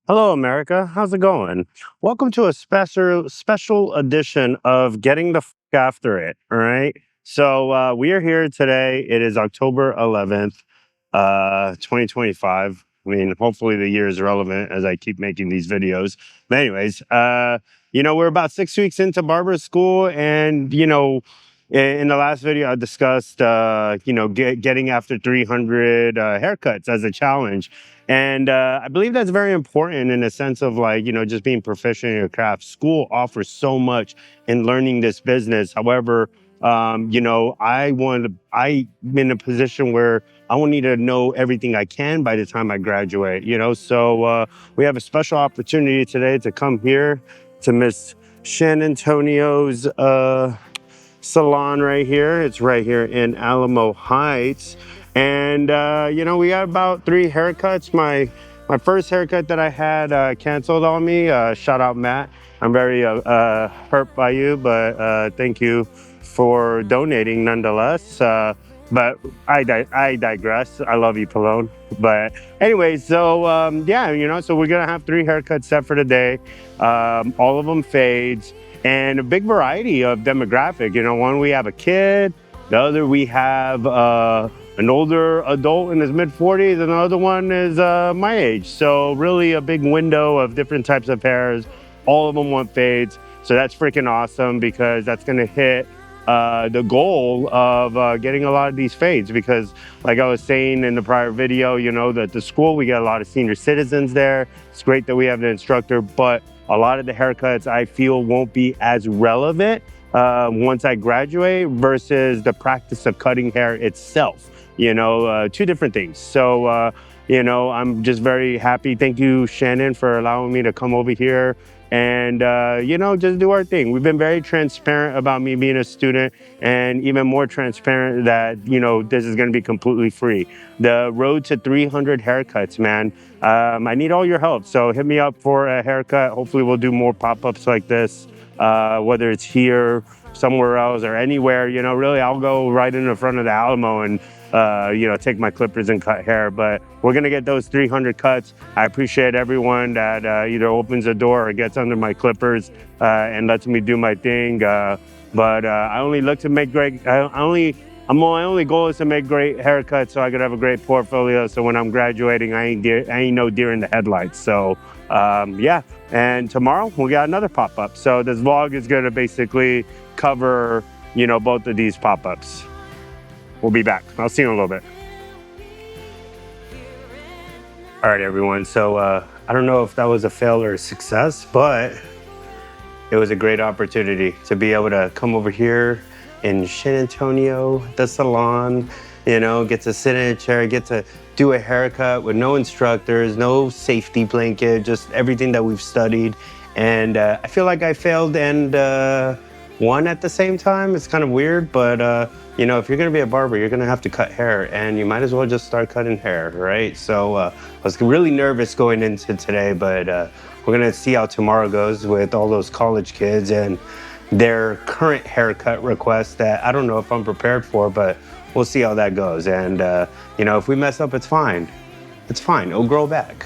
Hello, America. How's it going? Welcome to a special edition of Getting the F After It. All right. So we are here today. It is October 11th, 2025. I mean, hopefully the year is relevant as I keep making these videos. But anyways, we're about 6 weeks into barber school, and in the last video I discussed, getting after 300 haircuts as a challenge. And I believe that's very important in the sense of just being proficient in your craft. School offers so much in learning this business. However, I'm in a position where I will need to know everything I can by the time I graduate, So we have a special opportunity today to come here to Miss San Antonio's salon right here. It's right here in Alamo Heights. And we got about 3 haircuts. My first haircut that I had canceled on me. Shout out Matt. I'm very hurt by you, but thank you for donating nonetheless. But I digress. I love you, Palone. But anyway, so we're gonna have 3 haircuts set for today. All of them fades, and a big variety of demographic. One, we have a kid. The other, we have an older adult in his mid-40s, and the other one is my age. So really a big window of different types of hairs. All of them want fades. So that's freaking awesome, because that's gonna hit the goal of getting a lot of these fades, because like I was saying in the prior video, that the school, we get a lot of senior citizens there. It's great that we have the instructor, but a lot of the haircuts I feel won't be as relevant once I graduate versus the practice of cutting hair itself. Two different things. So I'm just very happy. Thank you, Shannon, for allowing me to come over here and just do our thing. We've been very transparent about me being a student, and even more transparent that this is going to be completely free. The road to 300 haircuts, man. I need all your help, so hit me up for a haircut. Hopefully we'll do more pop-ups like this, whether it's here, somewhere else, or anywhere. Really, I'll go right in the front of the Alamo and take my clippers and cut hair. But we're gonna get those 300 cuts. I appreciate everyone that either opens a door or gets under my clippers and lets me do my thing. But I only look to make great. My only goal is to make great haircuts, so I could have a great portfolio. So when I'm graduating, I ain't no deer in the headlights. So yeah. And tomorrow we got another pop-up. So this vlog is gonna basically cover both of these pop-ups. We'll be back. I'll see you in a little bit. All right, everyone. So I don't know if that was a fail or a success, but it was a great opportunity to be able to come over here in San Antonio, the salon, get to sit in a chair, get to do a haircut with no instructors, no safety blanket, just everything that we've studied. And I feel like I failed and won at the same time. It's kind of weird, but if you're gonna be a barber, you're gonna have to cut hair, and you might as well just start cutting hair, right? So I was really nervous going into today, but we're gonna see how tomorrow goes with all those college kids and their current haircut requests that I don't know if I'm prepared for, but we'll see how that goes. And if we mess up, it's fine. It's fine. It'll grow back,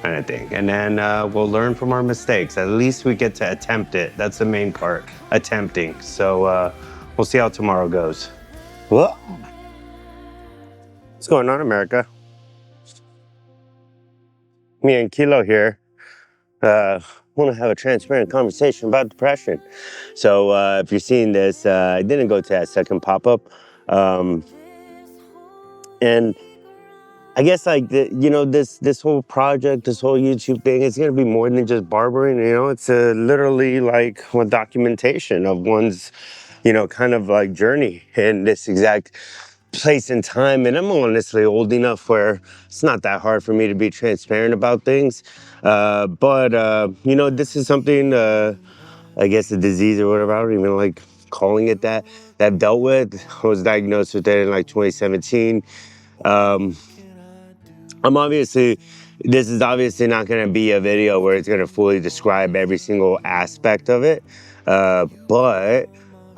kind of thing. And then we'll learn from our mistakes. At least we get to attempt it. That's the main part, attempting. So we'll see how tomorrow goes. Well, what's going on, America? Me and Kilo here want to have a transparent conversation about depression. So if you're seeing this, I didn't go to that second pop-up. And I guess this whole project, this whole YouTube thing, it's gonna be more than just barbering. It's literally like one documentation of one's, kind of like journey in this exact place and time. And I'm honestly old enough where it's not that hard for me to be transparent about things. But this is something, I guess a disease or whatever, I don't even like calling it that I've dealt with. I was diagnosed with it in like 2017. This is obviously not going to be a video where it's going to fully describe every single aspect of it. But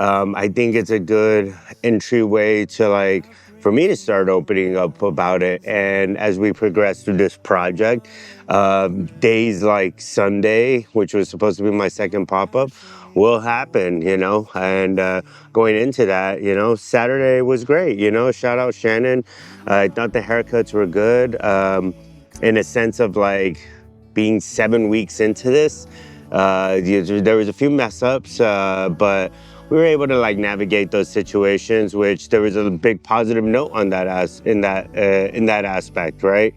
I think it's a good entryway to for me to start opening up about it. And as we progress through this project, days like Sunday, which was supposed to be my second pop-up, will happen, and going into that, Saturday was great, shout out Shannon. I thought the haircuts were good, in a sense of like being 7 weeks into this. There was a few mess ups, but we were able to like navigate those situations, which there was a big positive note on that in that aspect, right?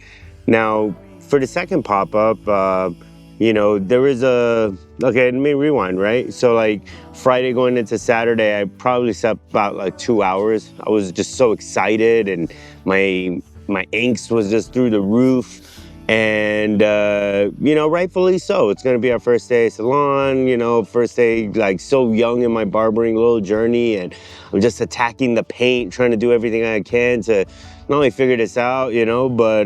Now, for the second pop-up, there was okay, let me rewind, right? So like Friday going into Saturday, I probably slept about like 2 hours. I was just so excited, and my angst was just through the roof. And rightfully so. It's going to be our first day of salon, first day, like, so young in my barbering little journey, and I'm just attacking the paint, trying to do everything I can to not only figure this out, but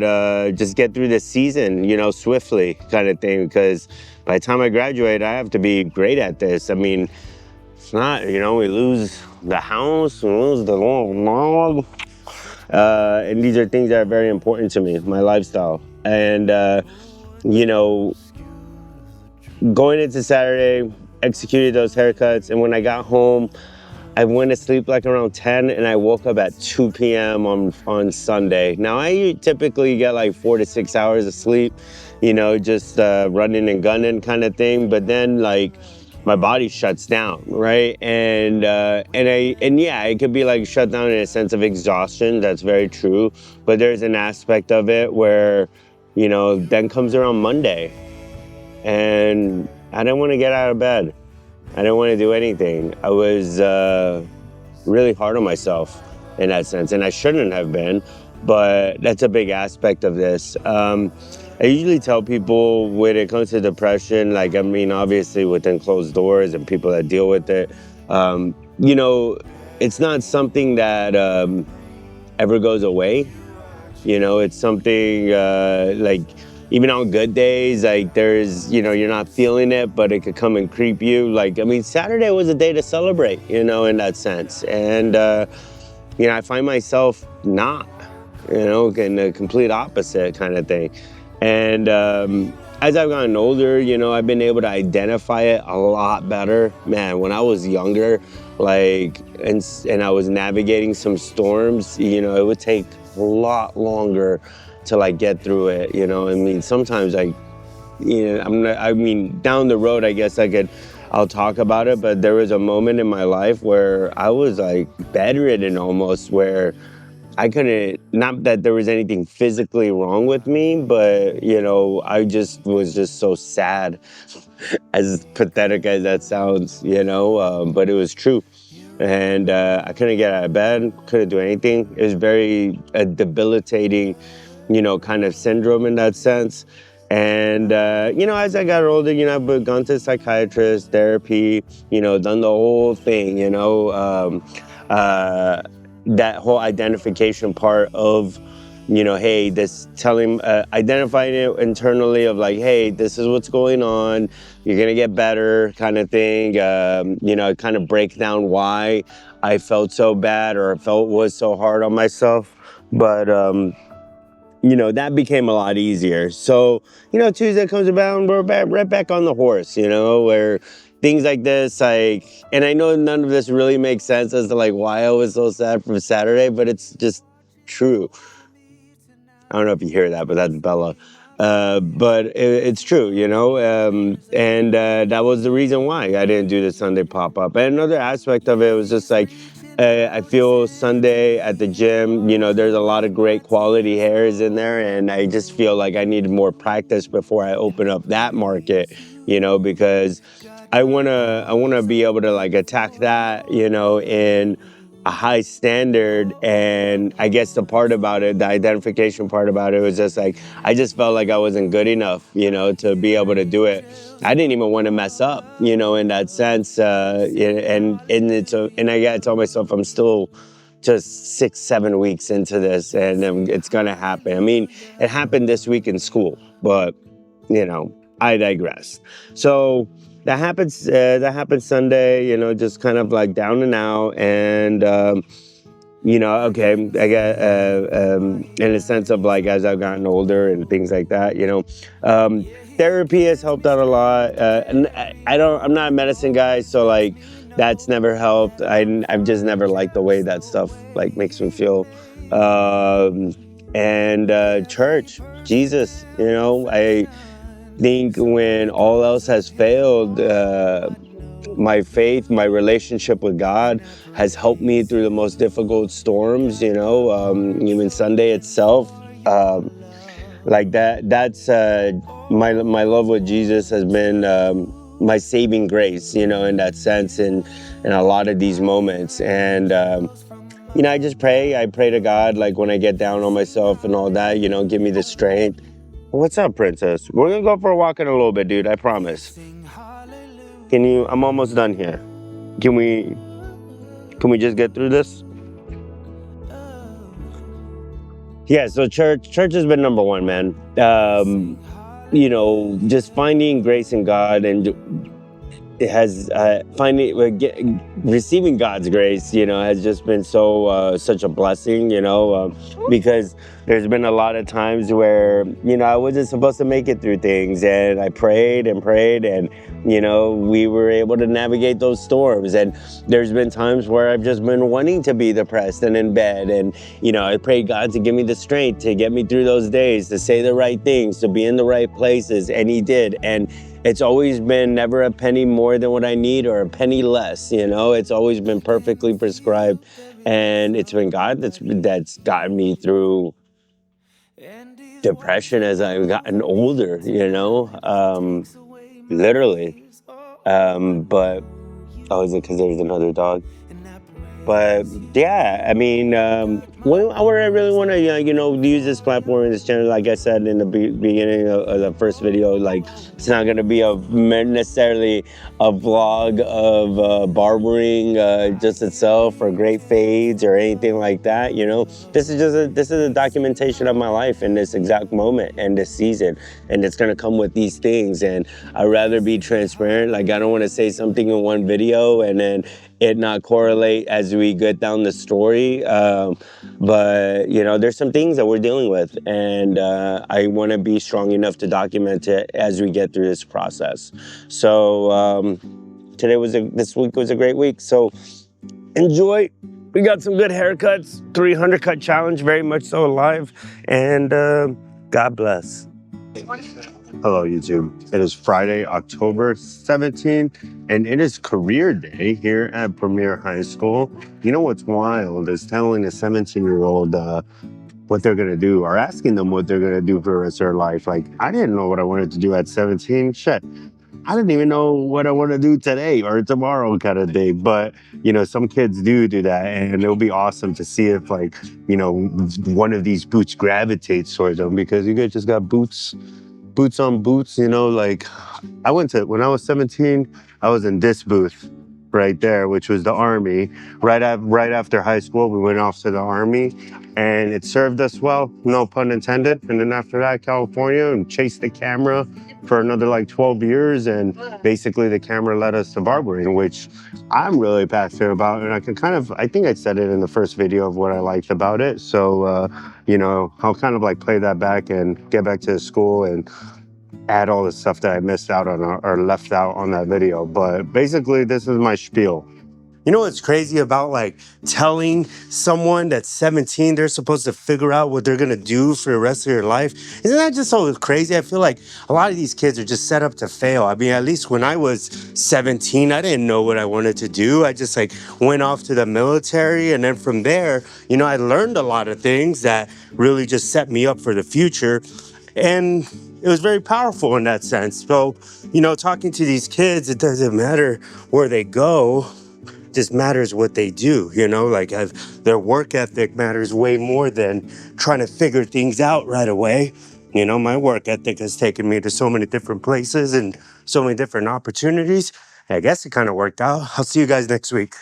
just get through this season, swiftly, kind of thing, because by the time I graduate, I have to be great at this. I mean, it's not, we lose the house, we lose the log, and these are things that are very important to me, my lifestyle. And, going into Saturday, executed those haircuts. And when I got home, I went to sleep like around 10, and I woke up at 2 p.m. on Sunday. Now, I typically get like 4 to 6 hours of sleep, just running and gunning kind of thing. But then, like, my body shuts down, right? And yeah, it could be like shut down in a sense of exhaustion. That's very true. But there's an aspect of it where, then comes around Monday, and I didn't want to get out of bed. I didn't want to do anything. I was really hard on myself in that sense, and I shouldn't have been, but that's a big aspect of this. I usually tell people when it comes to depression, like, I mean, obviously within closed doors and people that deal with it, it's not something that ever goes away. It's something like, even on good days, like, there's, you're not feeling it, but it could come and creep you. Like, I mean, Saturday was a day to celebrate, in that sense. And, I find myself not, in the complete opposite kind of thing. And as I've gotten older, I've been able to identify it a lot better. Man, when I was younger, like, and I was navigating some storms, it would take a lot longer to like get through it. I mean, sometimes down the road, I guess I'll talk about it, but there was a moment in my life where I was like bedridden almost, where I couldn't, not that there was anything physically wrong with me, but, I just was just so sad, as pathetic as that sounds, but it was true. And I couldn't get out of bed, couldn't do anything. It was very debilitating, kind of syndrome in that sense. And, as I got older, I've gone to a psychiatrist, therapy, done the whole thing, that whole identification part of, hey, identifying it internally of like, hey, this is what's going on. You're going to get better kind of thing. Kind of break down why I felt so bad or was so hard on myself. But, that became a lot easier. So, Tuesday comes about and we're right back on the horse, where things like this, like, and I know none of this really makes sense as to like why I was so sad from Saturday, but it's just true. I don't know if you hear that, but that's Bella. But it's true, and that was the reason why I didn't do the Sunday pop-up. And another aspect of it was just like, I feel Sunday at the gym, there's a lot of great quality hairs in there, and I just feel like I needed more practice before I open up that market, because I wanna be able to like attack that, in a high standard. And I guess the part about it, the identification part about it, was just like, I just felt like I wasn't good enough, to be able to do it. I didn't even want to mess up, in that sense. And I gotta tell myself I'm still just 6-7 weeks into this, and it's gonna happen. I mean, it happened this week in school, but I digress. So that happened Sunday, just kind of like down and out. And, okay, I got in a sense of like as I've gotten older and things like that, therapy has helped out a lot. And I'm not a medicine guy, so like that's never helped. I've just never liked the way that stuff like makes me feel. And church, Jesus, I think when all else has failed, my faith, my relationship with God has helped me through the most difficult storms, even Sunday itself. Like that's my love with Jesus has been my saving grace, in that sense, in a lot of these moments. And I just I pray to God, like when I get down on myself and all that, give me the strength. What's up, princess? We're gonna go for a walk in a little bit, dude, I promise. I'm almost done here. Can we just get through this? Yeah, so church has been number one, man. Just finding grace in God, and it has receiving God's grace, has just been such a blessing, because there's been a lot of times where, I wasn't supposed to make it through things, and I prayed and prayed, and, we were able to navigate those storms. And there's been times where I've just been wanting to be depressed and in bed, and, I prayed God to give me the strength to get me through those days, to say the right things, to be in the right places, and He did. And it's always been never a penny more than what I need or a penny less, It's always been perfectly prescribed, and it's been God that's gotten me through depression as I've gotten older, literally. But is it because there's another dog? But yeah, I mean, where I really want to, use this platform and this channel, like I said in the beginning of the first video, like it's not going to be necessarily a vlog of barbering just itself, or great fades or anything like that. This is a documentation of my life in this exact moment and this season, and it's going to come with these things. And I'd rather be transparent. Like I don't want to say something in one video and then it not correlate as we get down the story, but there's some things that we're dealing with, and I want to be strong enough to document it as we get through this process. So this week was a great week, so enjoy. We got some good haircuts, 300 cut challenge, very much so alive, and God bless. Hello, YouTube. It is Friday, October 17th, and it is career day here at Premier High School. You know what's wild is telling a 17-year-old what they're going to do, or asking them what they're going to do for the rest of their life. Like, I didn't know what I wanted to do at 17. Shit. I didn't even know what I want to do today or tomorrow kind of day. But, some kids do that, and it'll be awesome to see if, like, one of these boots gravitates towards them, because you guys just got boots on boots, like when I was 17, I was in this booth right there, which was the Army. Right after high school, we went off to the Army, and it served us well, no pun intended. And then after that, California, and chased the camera for another like 12 years. And basically the camera led us to barbering, which I'm really passionate about. And I think I said it in the first video of what I liked about it. So, I'll kind of like play that back and get back to the school and add all the stuff that I missed out on or left out on that video. But basically, this is my spiel. You know what's crazy about like telling someone that's 17 they're supposed to figure out what they're gonna do for the rest of their life? Isn't that just so crazy? I feel like a lot of these kids are just set up to fail. I mean, at least when I was 17, I didn't know what I wanted to do. I just like went off to the military, and then from there, I learned a lot of things that really just set me up for the future. And it was very powerful in that sense. So, talking to these kids, it doesn't matter where they go. Just matters what they do, like their work ethic matters way more than trying to figure things out right away. My work ethic has taken me to so many different places and so many different opportunities. I guess it kind of worked out. I'll see you guys next week.